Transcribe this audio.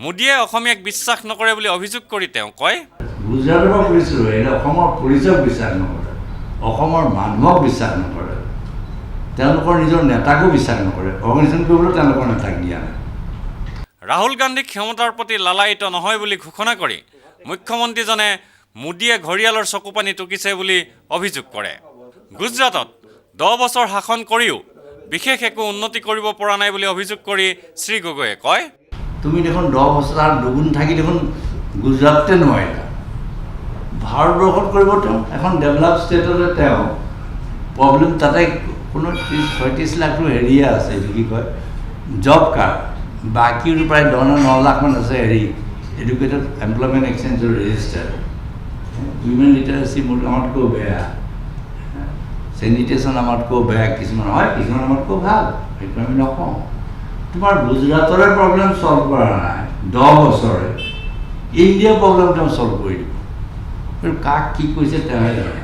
মোদীয়ে অসমীয়াক বিশ্বাস নকৰে বুলি অভিযোগ কৰি তেওঁ কয়, গুজৰাটৰ পৰা কৰিছিলোঁ, এই অসমৰ পৰিচয়ক বিশ্বাস নকৰে, অসমৰ মানুহক বিশ্বাস নকৰে, তেওঁলোকৰ নিজৰ নেতাকো বিশ্বাস নকৰে, অৰ্গেনাইজেশ্যন কৰিবলৈ তেওঁলোকৰ নেতাক দিয়া নাই। ৰাহুল গান্ধীক ক্ষমতাৰ প্ৰতি লালায়িত নহয় বুলি ঘোষণা কৰি মুখ্যমন্ত্ৰীজনে মোদীয়ে ঘৰিয়ালৰ চকুপানী টুকিছে বুলি অভিযোগ কৰে। গুজৰাটত 10 বছৰ শাসন কৰিও বিশেষ একো উন্নতি কৰিব পৰা নাই বুলি অভিযোগ কৰি শ্ৰী গগৈয়ে কয়, তুমি দেখোন 10 বছৰ আৰু দুগুণ থাকি দেখোন গুজৰাটতে নোৱাৰিলা। ভাৰতবৰ্ষত কৰিব তেওঁ, এখন ডেভেলপ ষ্টেটতে তেওঁ প্ৰব্লেম, তাতে কোনো 30-36 লাখটো হেৰিয়ে আছে, এইটো কি কয় জব কাৰ্ড, বাকীটো প্ৰায় 10-9 লাখমান আছে হেৰি এডুকেটেড এমপ্লয়মেণ্ট এক্সচেঞ্জৰ ৰেজিষ্টাৰ। উইমেন লিটাৰেচি মোৰ আমাতকৈ বেয়া, চেনিটেশ্যন আমাতকৈ বেয়া, কিছুমান হয় কিছুমান আমাতকৈ ভাল, সেইটো আমি নকওঁ। তোমাৰ গুজৰাটৰে প্ৰব্লেম ছল্ভ কৰা নাই 10 বছৰে, ইণ্ডিয়াৰ প্ৰব্লেম তেওঁ ছল্ভ কৰি দিব। কাক কি কৈছে তেওঁহে জানে।